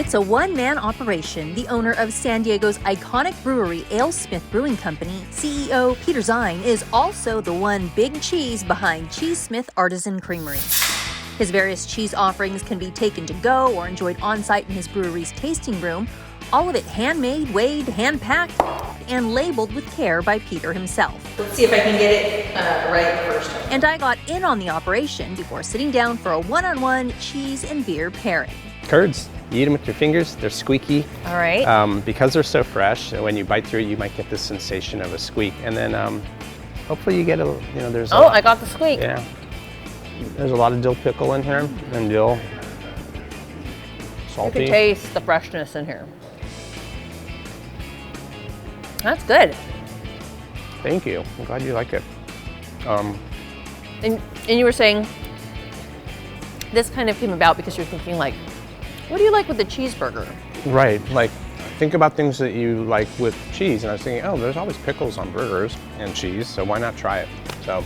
It's a one-man operation. The owner of San Diego's iconic brewery, AleSmith Brewing Company, CEO Peter Zine, is also the one big cheese behind CheeseSmith Artisan Creamery. His various cheese offerings can be taken to go or enjoyed on-site in his brewery's tasting room, all of it handmade, weighed, hand-packed, and labeled with care by Peter himself. Let's see if I can get it right the first time. And I got in on the operation before sitting down for a one-on-one cheese and beer pairing. Curds. You eat them with your fingers, they're squeaky. All right. Because they're so fresh, when you bite through it, you might get this sensation of a squeak. And then hopefully you get there's Oh, I got the squeak. Yeah. There's a lot of dill pickle in here, and dill. Salty. You can taste the freshness in here. That's good. Thank you. I'm glad you like it. And you were saying this kind of came about because you're thinking like, what do you like with the cheeseburger? Right, like think about things that you like with cheese, and I was thinking, oh, there's always pickles on burgers and cheese, so why not try it? So,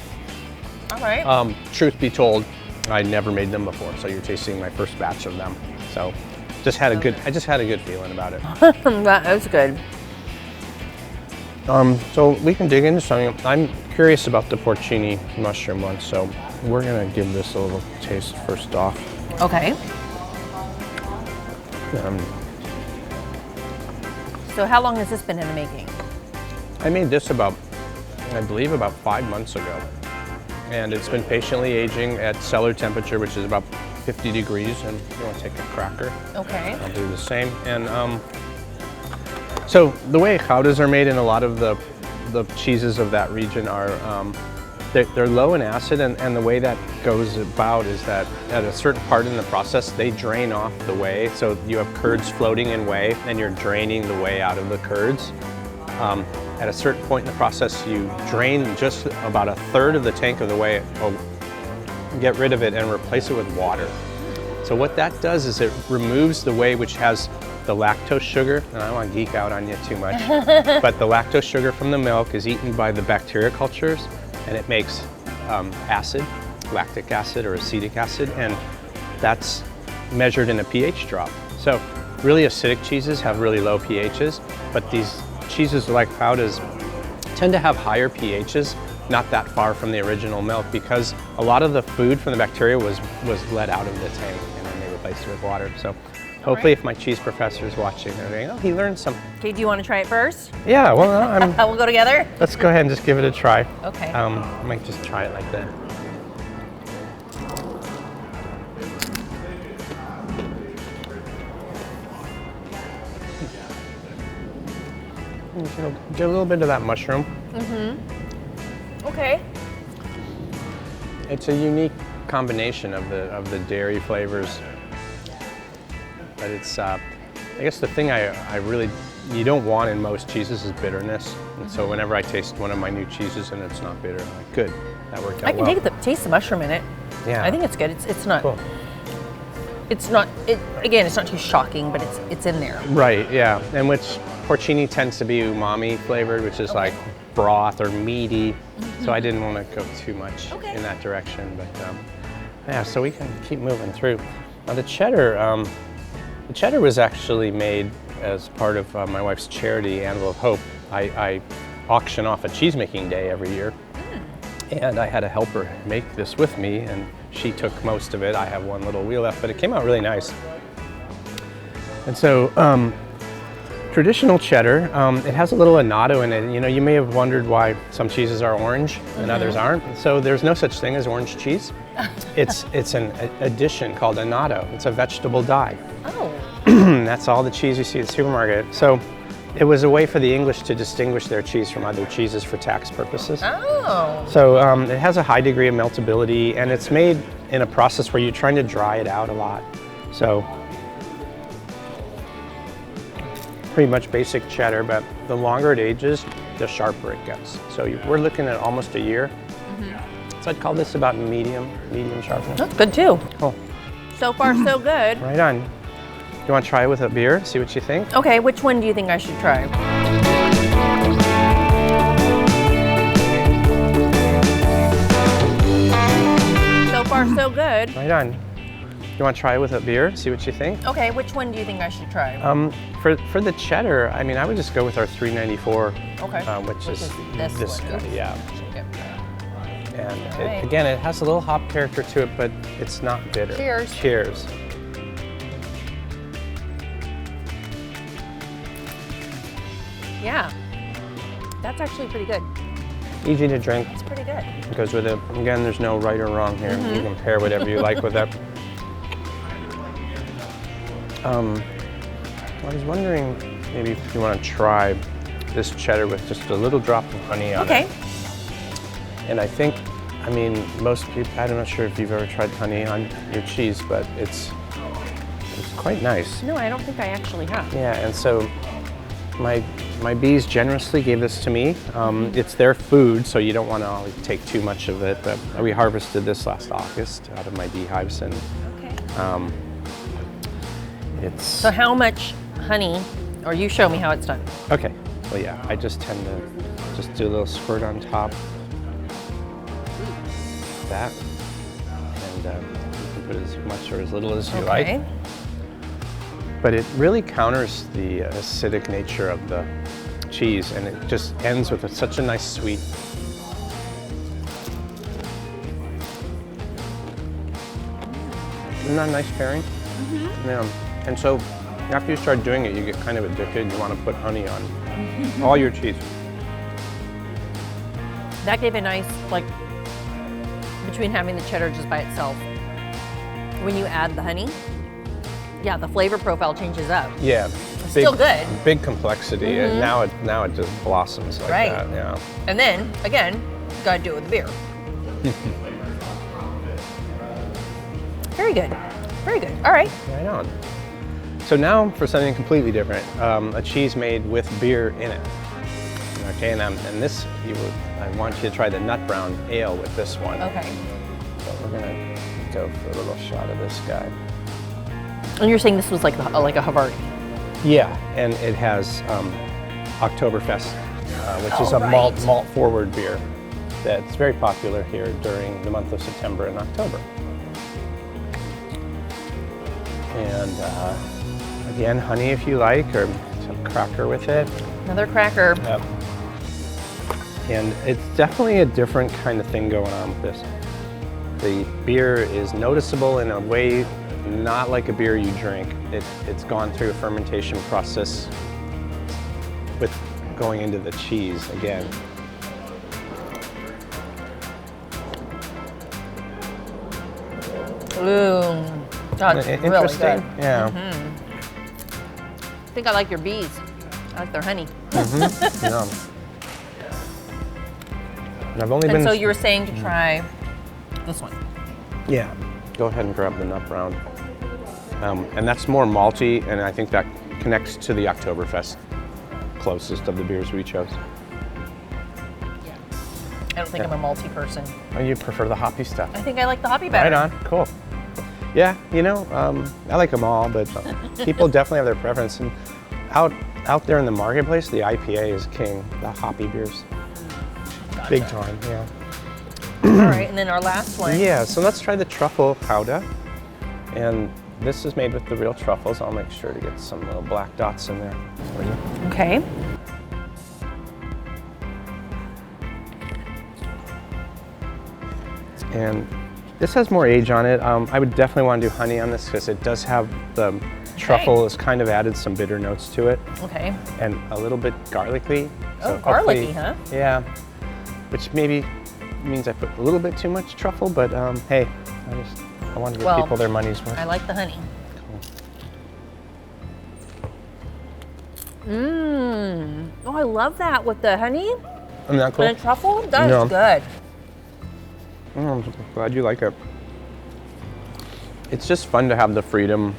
all right. Truth be told, I never made them before, so you're tasting my first batch of them. So, I just had a good feeling about it. That was good. So we can dig into something. I'm curious about the porcini mushroom one, so we're gonna give this a little taste first off. Okay. So how long has this been in the making? I made this I believe about 5 months ago. And it's been patiently aging at cellar temperature, which is about 50 degrees. And you want to take a cracker? Okay. I'll do the same. And so the way goudas are made in a lot of the cheeses of that region are, they're low in acid, and the way that goes about is that at a certain part in the process, they drain off the whey. So you have curds floating in whey, and you're draining the whey out of the curds. At a certain point in the process, you drain just about a third of the tank of the whey, get rid of it, and replace it with water. So what that does is it removes the whey, which has the lactose sugar, and I don't want to geek out on you too much, but the lactose sugar from the milk is eaten by the bacteria cultures, and it makes acid, lactic acid or acetic acid, and that's measured in a pH drop. So really acidic cheeses have really low pHs, but these cheeses like goudas tend to have higher pHs, not that far from the original milk, because a lot of the food from the bacteria was let out of the tank, and then they replaced it with water. So hopefully if my cheese professor is watching, they're going, oh, he learned something. Okay, do you want to try it first? Yeah, well, We'll go together? Let's go ahead and just give it a try. Okay. I might just try it like that. Get a little bit of that mushroom. Mm-hmm. Okay. It's a unique combination of the dairy flavors, but it's I guess the thing you don't want in most cheeses is bitterness. And so whenever I taste one of my new cheeses and it's not bitter, I'm like, good, that worked out well. I can taste the mushroom in it. Yeah. I think it's good. It's not. Cool. It's not. Again, it's not too shocking, but it's in there. Right. Yeah. And which porcini tends to be umami flavored, which is like broth or meaty. Mm-hmm. So I didn't want to go too much in that direction. But yeah, so we can keep moving through. Now the cheddar was actually made as part of my wife's charity, Anvil of Hope. I auction off a cheese making day every year. And I had a helper make this with me, and she took most of it. I have one little wheel left, but it came out really nice. And so, traditional cheddar, it has a little annatto in it. You know, you may have wondered why some cheeses are orange and others aren't. So there's no such thing as orange cheese. It's an addition called annatto. It's a vegetable dye. Oh. That's all the cheese you see at the supermarket. So it was a way for the English to distinguish their cheese from other cheeses for tax purposes. Oh. So it has a high degree of meltability, and it's made in a process where you're trying to dry it out a lot. So pretty much basic cheddar, but the longer it ages, the sharper it gets. So we're looking at almost a year. Mm-hmm. So I'd call this about medium sharpness. That's good too. Cool. So far, so good. Right on. You want to try it with a beer? See what you think? Okay, which one do you think I should try? So far, so good. Right on. You want to try it with a beer? See what you think. Okay, which one do you think I should try? For the cheddar, I mean, I would just go with our 394. Okay. Which is this guy, one. yeah. Okay. And Right. again, it has a little hop character to it, but it's not bitter. Cheers. Cheers. Yeah, that's actually pretty good. Easy to drink. It's pretty good. It goes with it. Again, there's no right or wrong here. Mm-hmm. You can pair whatever you like with it. I was wondering maybe if you want to try this cheddar with just a little drop of honey on it. Okay. And I think, I mean, most people, I'm not sure if you've ever tried honey on your cheese, but it's quite nice. No, I don't think I actually have. Yeah, and so my bees generously gave this to me. It's their food, so you don't want to always take too much of it, but we harvested this last August out of my beehives, and Okay. it's... So how much honey, or you show me how it's done. Okay, well yeah, I just tend to just do a little squirt on top. That, and you can put as much or as little as you like. Okay. But it really counters the acidic nature of the cheese, and it just ends with such a nice sweet. Isn't that a nice pairing? Mm-hmm. Yeah. And so after you start doing it, you get kind of addicted. You want to put honey on all your cheese. That gave a nice, like, between having the cheddar just by itself, when you add the honey, yeah, the flavor profile changes up. Yeah. It's still good. Big complexity, and now it just blossoms like Right. that. Yeah. And then, again, you gotta do it with beer. Very good. Very good. All right. Right on. So now for something completely different, a cheese made with beer in it. Okay, and this I want you to try the nut brown ale with this one. Okay. So we're gonna go for a little shot of this guy. And you're saying this was like a Havarti? Yeah, and it has Oktoberfest, which is a right. malt forward beer that's very popular here during the month of September and October. And again, honey if you like, or some cracker with it. Another cracker. Yep. And it's definitely a different kind of thing going on with this. The beer is noticeable in a way not like a beer you drink. It's gone through a fermentation process with going into the cheese again. Ooh, that's really Interesting. good. Yeah. I think I like your bees. I like their honey. Yeah. And I've only And been. so you were saying to try this one. Yeah. Go ahead and grab the nut brown. And that's more malty, and I think that connects to the Oktoberfest closest of the beers we chose. I don't think I'm a malty person. Oh, you prefer the hoppy stuff? I think I like the hoppy better. Right on, cool. Yeah, you know, I like them all, but people definitely have their preference. And out there in the marketplace, the IPA is king, the hoppy beers. Gotcha. Big time, yeah. All right, and then our last one. Yeah, so let's try the truffle gouda. And this is made with the real truffles. I'll make sure to get some little black dots in there for you. Okay. And this has more age on it. I would definitely want to do honey on this because it does have the truffle has kind of added some bitter notes to it. Okay. And a little bit garlicky. Oh, hopefully- garlicky, huh? Yeah, which maybe means I put a little bit too much truffle, but hey, I want to give people their money's worth. I like the honey. Mmm. Oh, I love that with the honey Isn't that cool? and the truffle. That's Yeah. good. I'm glad you like it. It's just fun to have the freedom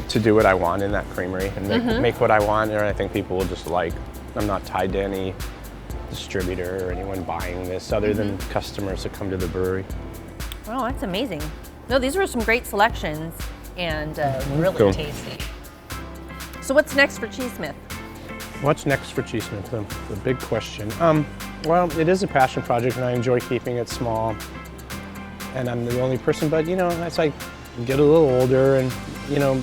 to do what I want in that creamery and make what I want, and I think people will just like. I'm not tied to any distributor or anyone buying this other than customers that come to the brewery. Oh, that's amazing. No, these were some great selections and really Cool. tasty. So what's next for CheeseSmith? What's next for CheeseSmith? The big question. Well, it is a passion project, and I enjoy keeping it small. And I'm the only person, but you know, it's like get a little older, and you know,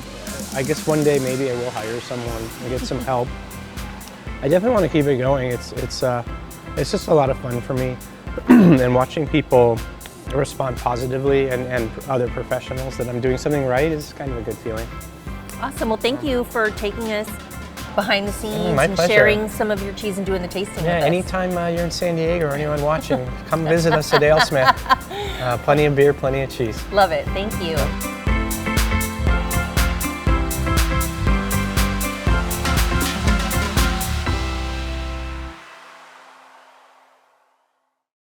I guess one day maybe I will hire someone and get some help. I definitely want to keep it going. It's just a lot of fun for me, and watching people respond positively and other professionals that I'm doing something right is kind of a good feeling. Awesome. Well, thank you for taking us behind the scenes my and pleasure. sharing some of your cheese and doing the tasting Yeah, with us. anytime you're in San Diego or anyone watching, come visit us at AleSmith. Plenty of beer, plenty of cheese. Love it. Thank you.